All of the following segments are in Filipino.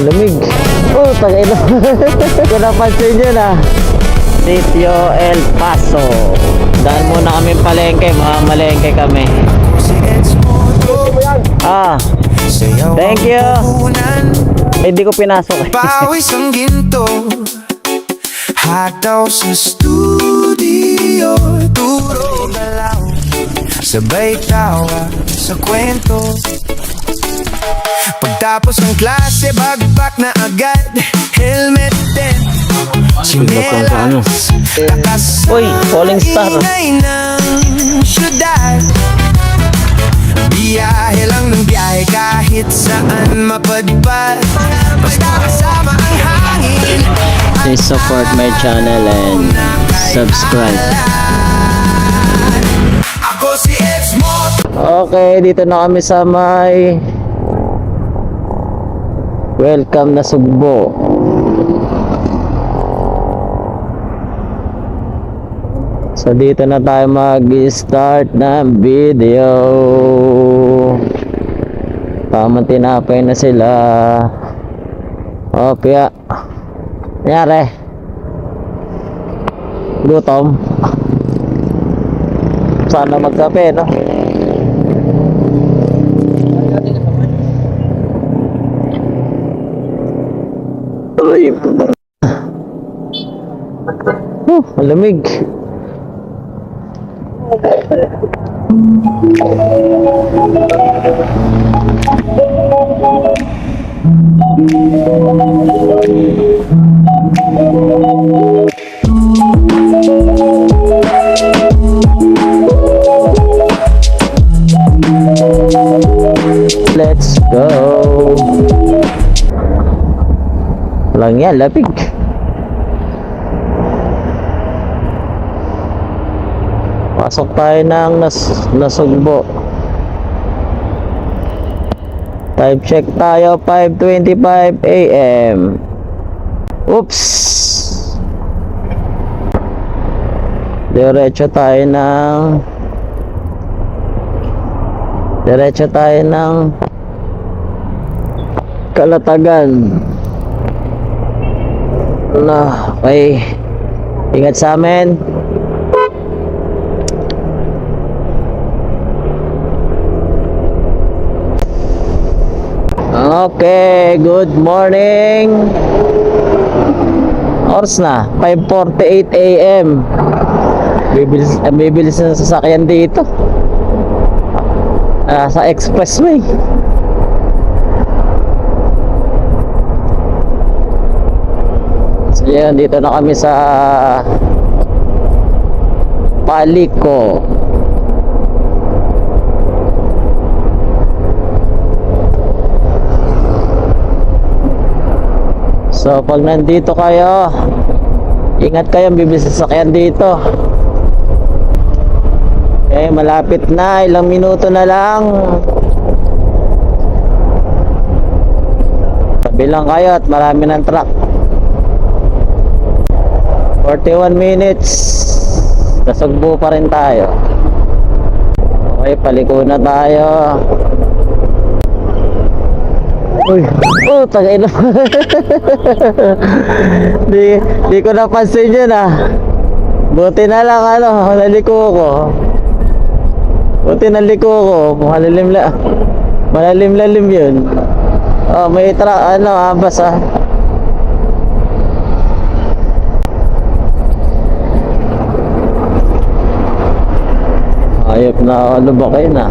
Lamig. Oh, tagay na. Kung napansin nyo na. Sitio El Paso. Dahil muna kami palengke. Malengke kami. Ah. Thank you. Eh, di ko pinasok. Pawis ang ginto. Hataw sa studio. Turo galaw. Sabay tawa sa kwento. Pagtapos ng klase, backpack na agad. Helmet din, chinelas. Takas Uy, falling star. ingay ng syudad. Biyahe lang ng biyahe kahit saan mapadpad. Basta kasama ang hangin. Please support my channel and subscribe. Ako si Exmo. Okay, dito na kami sa may welcome na Sugbo. So dito na tayo mag-start ng video. Tamang tinapay na sila. O, Pia. Nangyari? Gutom? Sana magkape, no? Ay, malamig. Let's go. Lang yan, lapig. Pasok tayo ng Nasugbo. Time check tayo, 5:25 AM. Oops. Diretso tayo ng Kalatagan. Na, okay. Ingat sa amin. Okay, good morning. Oras na, 5:48 AM. Bibilis na sasakyan dito. Sa expressway. So yan, dito na kami sa Paliko. So pag nandito kayo, ingat kayo, bibilis sasakyan dito. Okay, malapit na, ilang minuto na lang. Tabi lang kayo at marami ng truck. 41 minutes. Nasugbo pa rin tayo. Okay, paliko na tayo. Uy, oh, tagay na. di ko napansin yun Buti na lang naliko ko. Buti naliko ko. Malalim yun. Oh, may abas Ayop na lubakay na.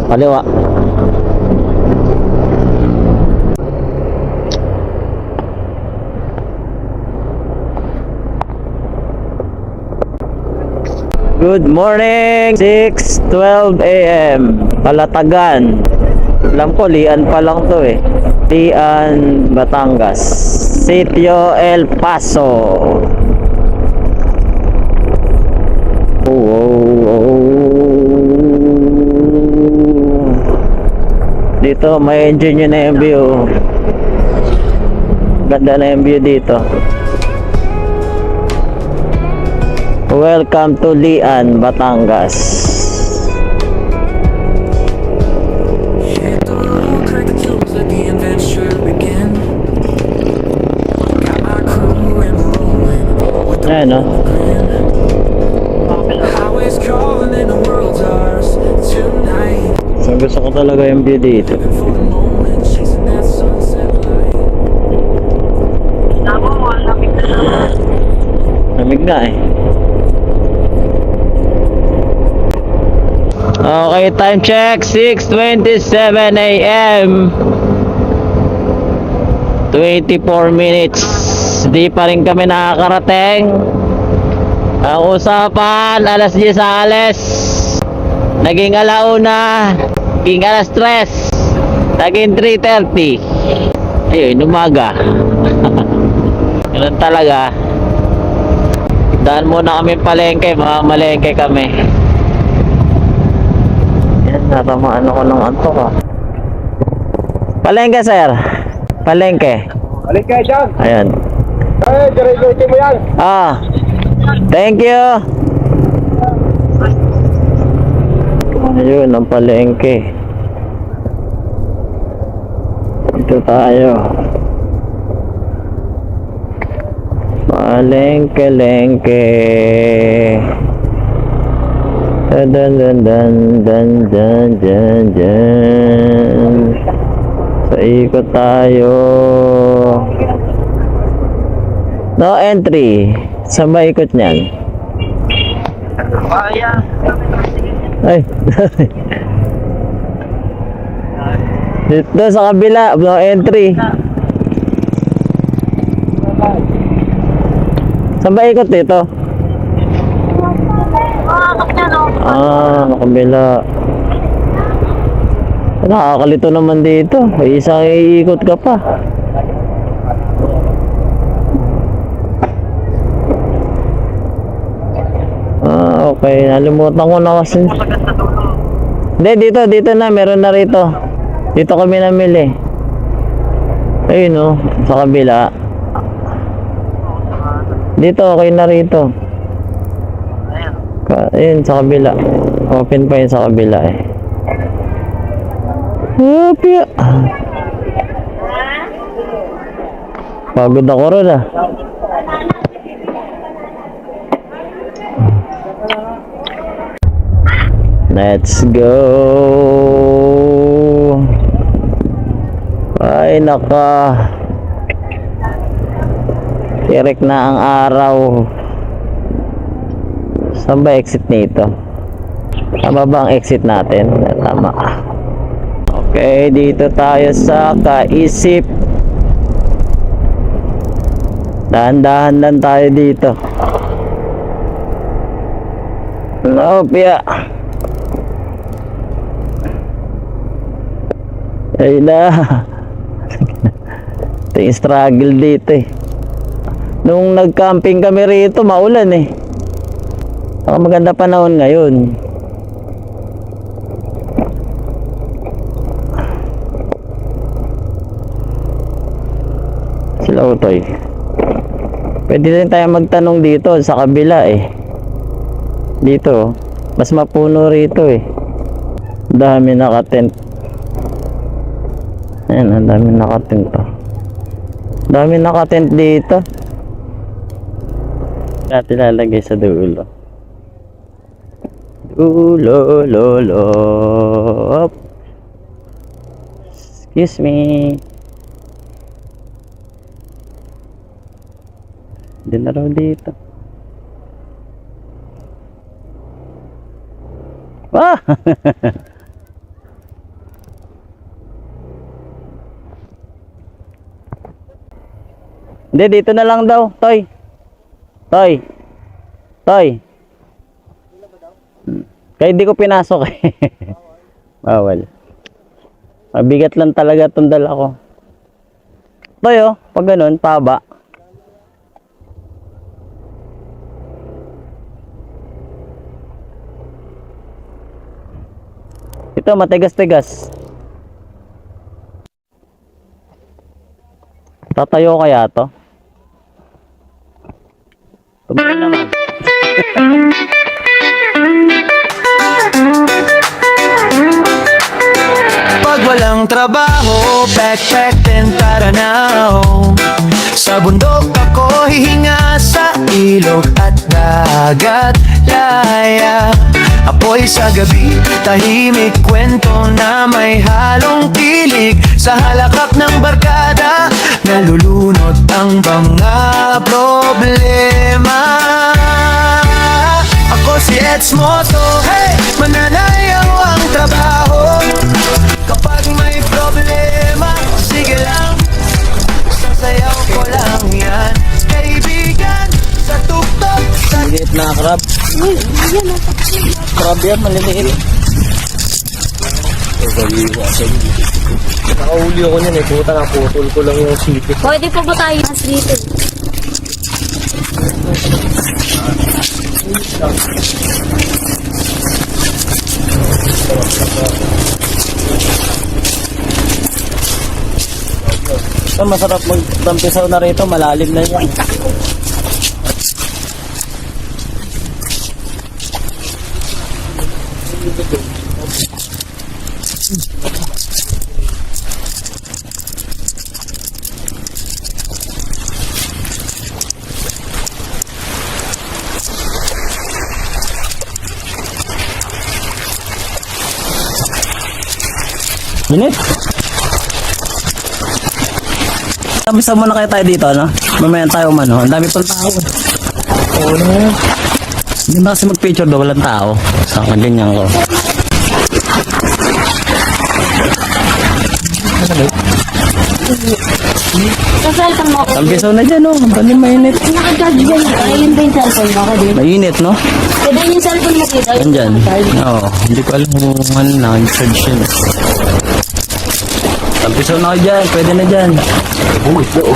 Kaliwa. Good morning, 6:12 AM, Kalatagan. Alam ko, Lian pa lang to Lian, Batangas. Sitio El Paso. Dito may enjoy na yung view. Ganda na yung view dito. Welcome to Lian, Batangas. Ayan, no? Highways calling and the world's ours tonight. So, gusto ko talaga yung view dito. For the moment, chasing that sunset light. Lamig na eh. Okay, time check. 6:27 a.m. 24 minutes. Di pa rin kami nakakarating. Ang usapan, alas 10 alas. Naging alauna. Naging alas 3. Naging 3:30. Ayun, umaga. Ganun talaga. Daan muna kami palengke. Malengke kami. Yan, natamaan ako ng antok ah. Palengke, sir. Palengke. Balik kayo dyan. Ayan. Ay, diretso mo yan. Ah. Thank you. Ayun, ang palengke. Ito tayo. Palengke-lengke. Dan dan dan dan dan dan dan. Sa ikot tayo. No entry. Saan ba ikot niyan? Ay. Dito sa kabila, no entry. Saan ba ikot dito? Ah, nakabila. Nakakalito naman dito. May isang iikot ka pa. Ah, okay. Nalimutan ko na kasi. Hindi, dito na. Meron na rito. Dito kami namili. Ayun o, sa kabila. Dito, okay na rito. Ayun, sa kabila. Open pa yun sa kabila eh. Happy. Pagod ako ron ah. Let's go. Ay naka. Tirik na ang araw. Saan ba exit nito? Tama ba ang exit natin? Tama. Okay, dito tayo sa Kaisip. Dahan-dahan lang tayo dito. Pia. Ayun na. Ito yung struggle dito eh. Nung nag-camping kami rito, maulan eh. Saka maganda panahon ngayon. Sila utoy. Pwede rin tayo magtanong dito sa kabila eh. Dito, mas mapuno rito eh. Dami nakatent. Ayan, ang dami nakatent to. Dami nakatent dito. Dati lalagay sa dulo. Dulo. Op. Excuse me. Hindi na raw dito. Ah! Hindi, dito na lang daw, Toy. Toy. Kaya hindi ko pinasok eh. Bawal. Mabigat lang talaga itong dala ko. Toy oh, pag ganun, paba. Ito, matigas-tigas. Tatayo kaya to? Tumayo naman. Pag walang trabaho, backpack din para now. Sa bundok ako hihinga sa ilog at dagat laya. Apoy sa gabi, tahimik kwento na may halong kilig. Sa halakak ng barkada, nalulunod ang mga problema. Ako si Eds Moto, hey! Mananayaw ang trabaho. Kapag may problema, sige lang, sasayaw ko lang yan. Kaibigan, sa tuktok, sa Maliit na crab. Crab yan, maliliit. Nakahuli ako niyan eh. Puta na, putol ko lang yung sipit. Pwede po ba tayo mas dito? Masarap magtampisaw na rito, malalim na yan. Init. Tampisaw muna kayo tayo dito, no? Mamaya tayo umano. Ang dami pang tao. Oo na yan. Hindi na kasi mag-picture daw, walang tao. Sa ganyan ko. Sa cellphone mo ako. Tampisaw na dyan, no? Ang dami mainit. Nakagad dyan. Ayun ba yung cellphone mo ako din? Mainit, no? Pwede yung cellphone mo dito. Andyan. Oo. Hindi ko alam kung ano na. Charge yun. Tampisaw na kayo dyan. Pwede na dyan. Uy, oo.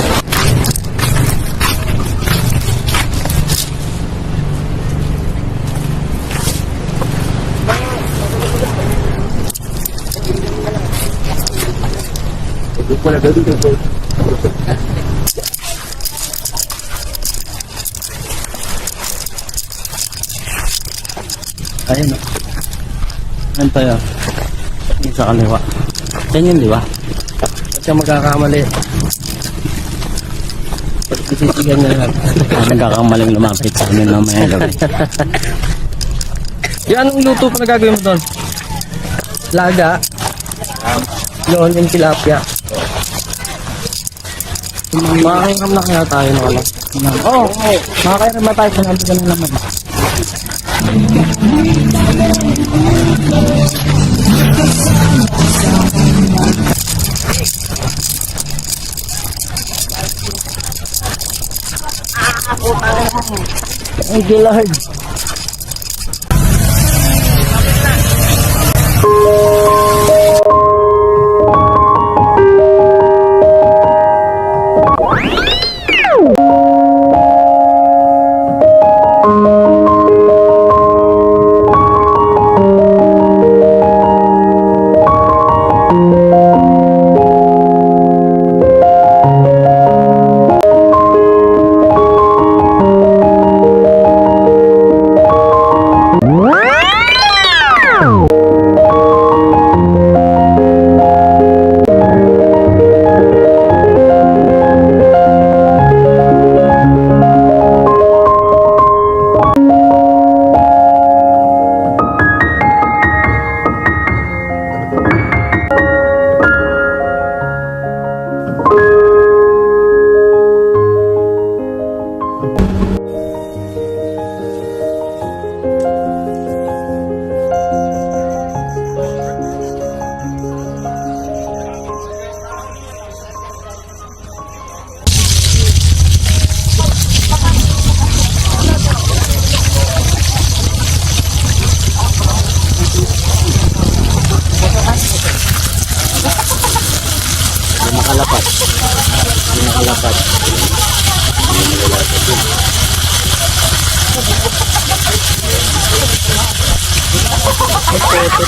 Ayun, no? Yan tayo. Yung sa kaliwa. Yan yun, di ba? At siya magkakamali. Pagkisisigan niya lang. Nagkakamaling lumapit sa amin na may gabi. Yung anong luto pa na gagawin mo doon? Laga. Yun, yung tilapia. Makakairam na kaya tayo na wala. Oo, makakairam na tayo kung nandun ka na naman. Thank you, Lord.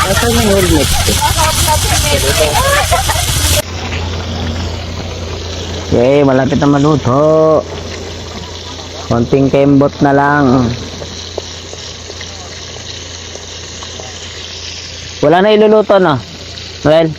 Asan yung helmet? Okay, malapit na maluto. Konting kembot na lang. Wala na iluluto na. Well,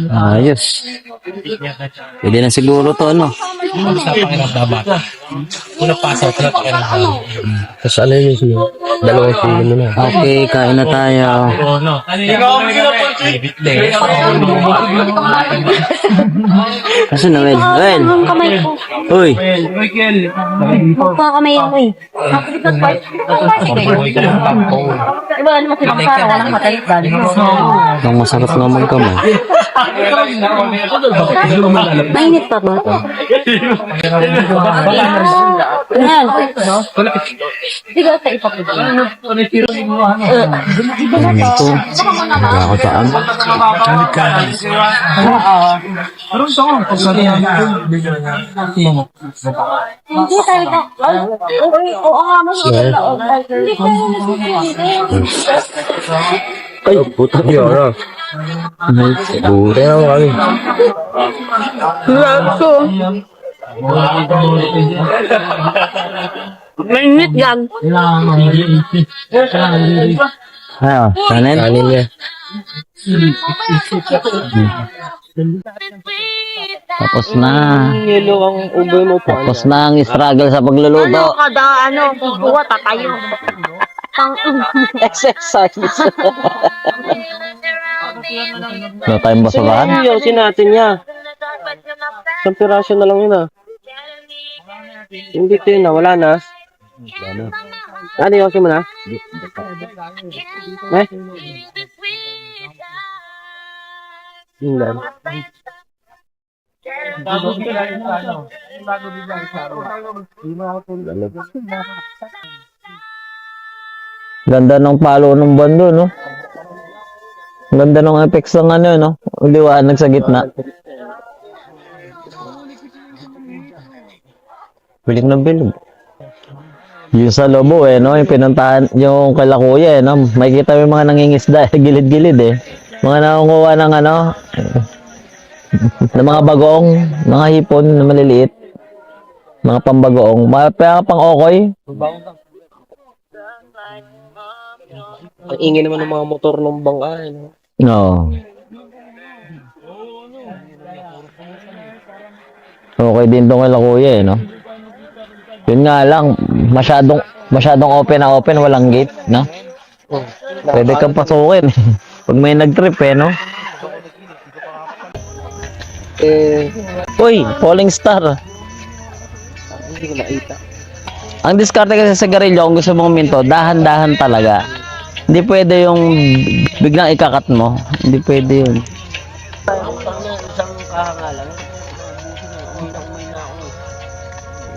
Ayos. Pwede na siguro to, ano? Sa pakiramdam ba? Una pasok na pakiramdam. Tapos ano yun siya? Dalawang kilo mo na. Okay, kain na tayo. Kasi na, Wel? Wel! Ang kamay ko. Uy! Magpakamay ako eh. Iba naman silang para walang matay. Ang masarap nga magkamay. Mainit pa ba? Yan. Sige, sa ipapito. Ito. Wala ko saan. Hindi tayo ka. Oo nga, masarap. Hindi tayo Ay, puta niya. Buti na kami. Mainit yan. Ayo, kanin. Kanin niya. Tapos na. Yelo ang ugoy mo pa. Tapos na ang struggle sa pagluluto. Kada buwa tatayo. Exercise. Wala tayong basurahan. Yosin natin niya. Isang pirasyo na lang yun ah. Hindi ito yun na, wala na. Ano yosin mo na? Eh? Yun lang. Ganda ng palo ng bando, no? Ganda ng effects ng ano, no? Liwanag sa gitna. Bilig na bilig. Yung sa lobo, no? Yung pinuntahan, yung kala kuya, no? May kita yung mga nangingisda, gilid-gilid, eh. Mga nangunguha ng ano, ng mga bagong, mga hipon na maliliit. Mga pambagoong. Mga pang-okoy. Ang ingay naman ng mga motor ng bangka. No? No. Okay din tong kay kuya, no? Yun nga lang, masyadong open na open, walang gate, no? Pwede kang pasukin. Pag may nag-trip, no? Uy, falling star. Hindi ko makita. Ang diskarte kasi sa garilyo, kung gusto mong minto, dahan-dahan talaga. Hindi pwede yung biglang ikakat mo. Hindi pwede yun. Isang kahangalan.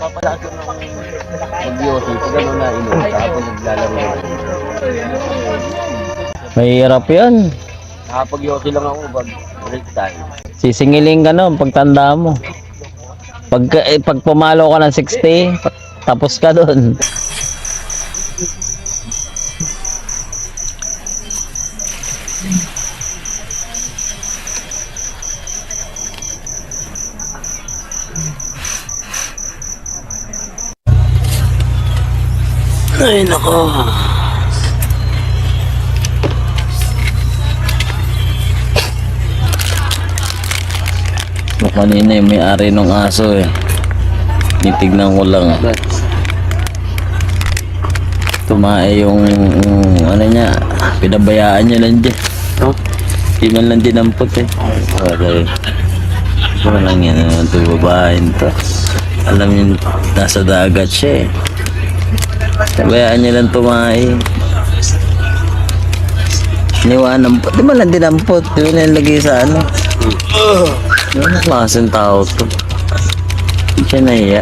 Papalato na akong mag-yosi. Pag ano na inom ka, pag naglalaro. Mahirap yun. Nakapag-yosi lang ako, break time. Sisingiling ka no, pagtanda mo. Pag pumalo ka ng 60, tapos ka doon. Ay, nako. Kanina yung may-ari ng aso eh. Nitignan ko lang. Tumae yung ano niya, pinabayaan niya lang dyan. Di man lang dinampot eh. Okay. Walang yan naman ito babahin to. Alam niyo, nasa dagat siya eh. Pinabayaan niya lang tumae. Niwanan po. Di man lang dinampot. Di man lang lagay sa ano. Ano klaseng tao to? Hindi siya nahiya.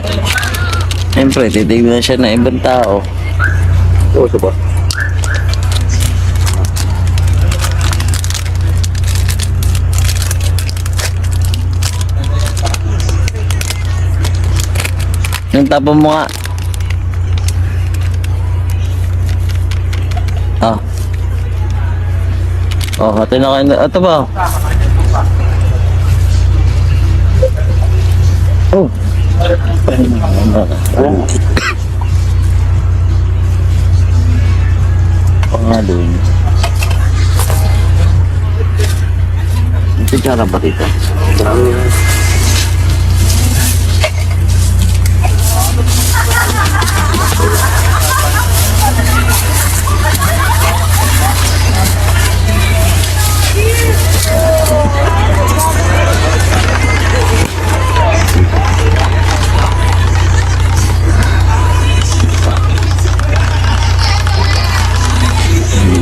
Siyempre, titignan siya ng ibang tao. Oo, ito ba? Yung tapon mo nga. Ah. Oh, hati na kayo. Ito ba? Oh. Oh nga doon. kutsara ba dito?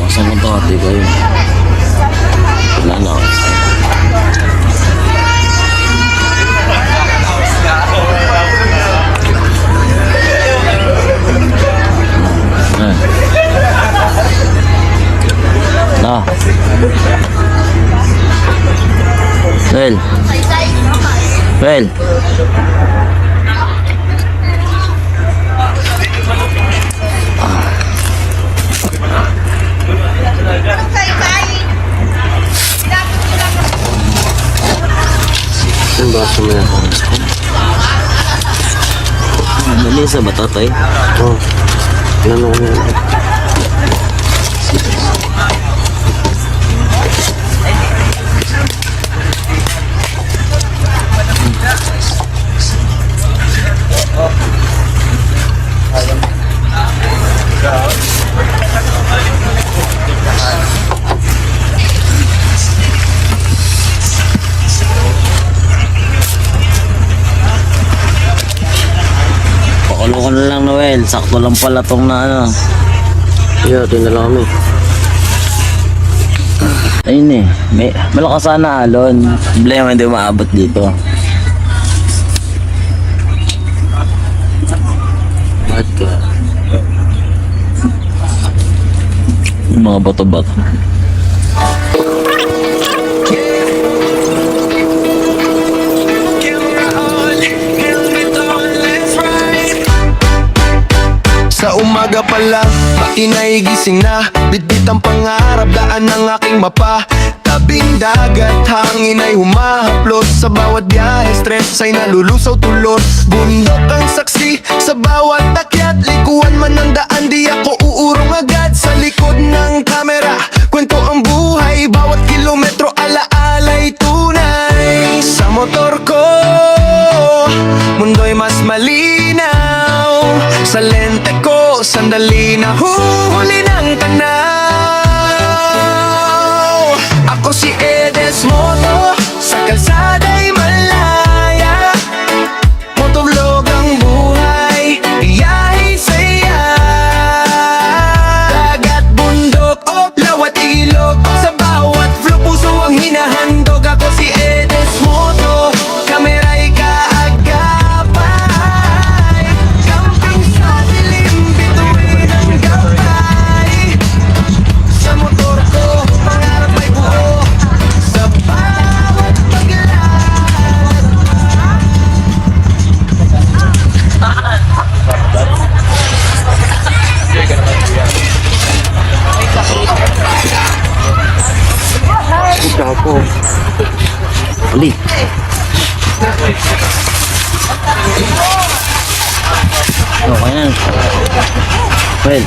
Masa mo to, di ba yun? Wala na. Ah. Well. Well. Yung baso mo yan. Mali sa batatay. Oo. Tinanong ko yan. Pakulo ko na lang, Noel. Sakto lang pala tong na ano. Yeah, tinala kami. Ayun eh. May, malakas sana alon. Problema hindi maabot dito. Bakit ka? Yung mga bato-bato. Sa umaga pa lang, makinay gising na. Bitbit ang pangarap, daan ng aking mapa. Tabing dagat, hangin ay humahaplos. Sa bawat biyahe, stress ay nalulusaw tulot. Bundok ang saksi, sa bawat akyat. Likuan man ang daan, di ako uurong agad. Sa likod ng kamera, kwento ang buhay. Bawat kilometro, alaala'y tunay. Sa motor ko, mundo'y mas malinaw. Sa lente ko, sandali na huhuli ng tanaw. Ako si Edes Moto, sa kalsada'y malaya. Motovlog ang buhay, biyahe saya. Dagat, bundok, lawat ilog. Sa bawat flow, puso ang hinahandog. Ako si Edes Moto, kamera'y kaagapay. Camping sa dilim, bituin ang gabay. Sa motor ko, pangarap ay buo. Sa bawat paglalakad. Ikaw po. Ali. Okay yan. Well.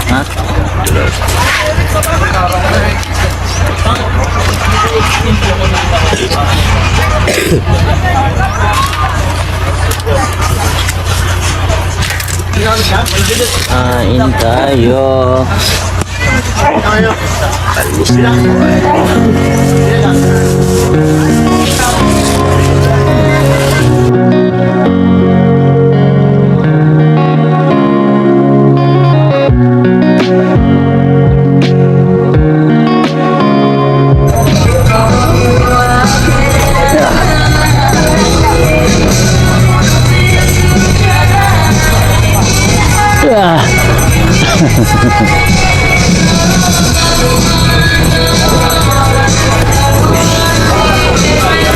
Ha? Kain tayo.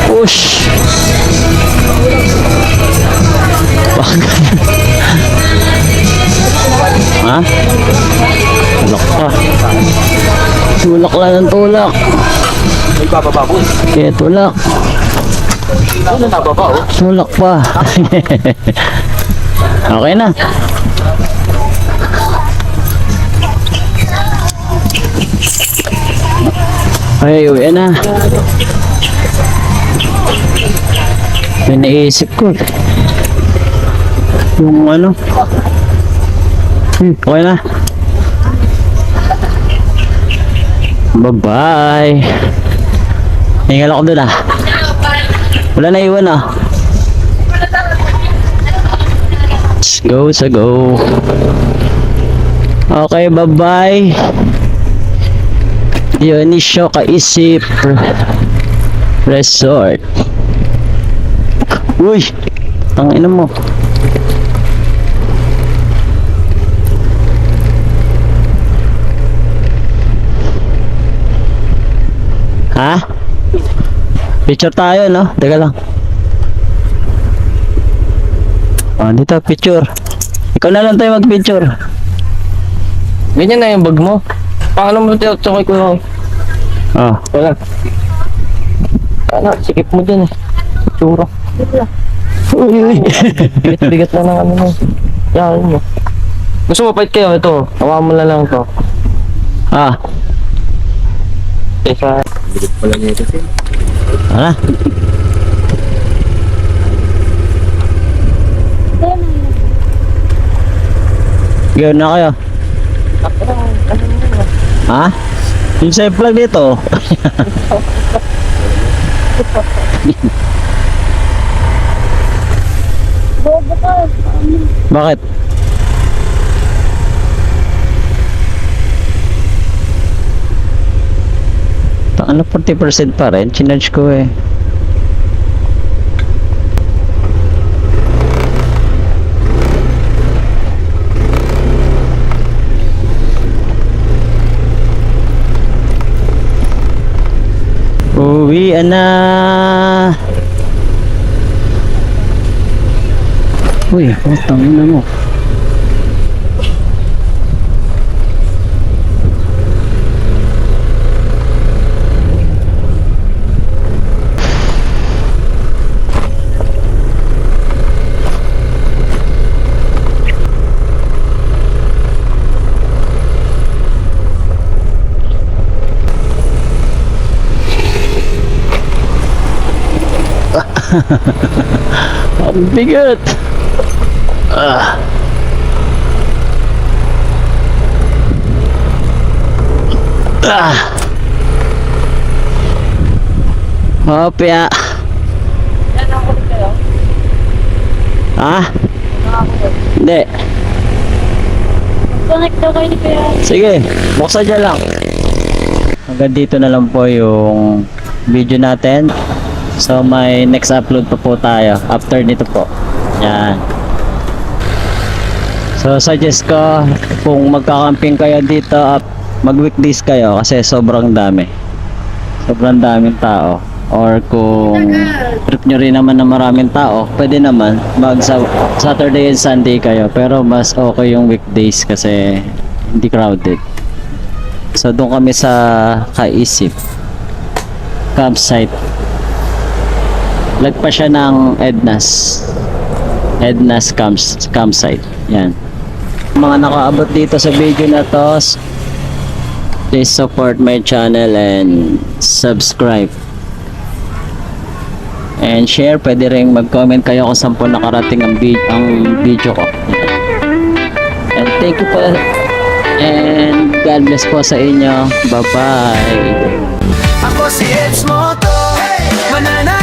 Push. Ha? Tulak pa. Tulak lang ng tulak. May bababa po. Kaya tulak. Ano nababa oh? Tulak pa. Okay na. Ay, uwi na. May naisip ko. Yung ano. Okay na. Bye-bye. Hingal ako dun ah. Wala na iwan ah. Let's go sa go. Okay, bye-bye. Dionisio Kaisip Resort. Uy, tangina mo. Ha? Picture tayo, no? Teka lang. Oh, dito, picture. Ikaw na lang tayo mag-picture. Ganyan na yung bag mo. Paano mo tsukay ko? Oh. Wala. Ano, sikip mo dyan eh. Tsura. Uy. Bigat-bigat na ng ano mo. Yan mo. Gusto mo fight kayo? Ito. Hawakan mo na lang ito. Ah, Kesa... Bigat pala niya ito. ano? Gawin na kayo. Ha? Yung safe plug dito. Bakit? Ano 40% pa rin? Chinarge ko eh. Uwi na. Uy, utang na mo. Ang bigat. Ah. Ah. Hopya. Ha? Hindi. Connect daw kayo ni Kuya. Sige, buksan dyan lang. Hanggang dito na lang po yung video natin. So may next upload pa po tayo after nito po. Yan. So suggest ko kung magkakamping kayo dito, mag weekdays kayo kasi sobrang dami. Sobrang daming tao. Or kung trip nyo rin naman na maraming tao, pwede naman mag Saturday and Sunday kayo. Pero mas okay yung weekdays kasi hindi crowded. So doon kami sa Kaisip campsite. Lagpa siya ng Edna's campsite. Yan. Mga nakaabot dito sa video na to, please support my channel and subscribe. And share, pwede rin mag-comment kayo kung saan po nakarating ang video ko. And thank you po. And God bless po sa inyo. Bye-bye. Ako si Eds Moto, mananay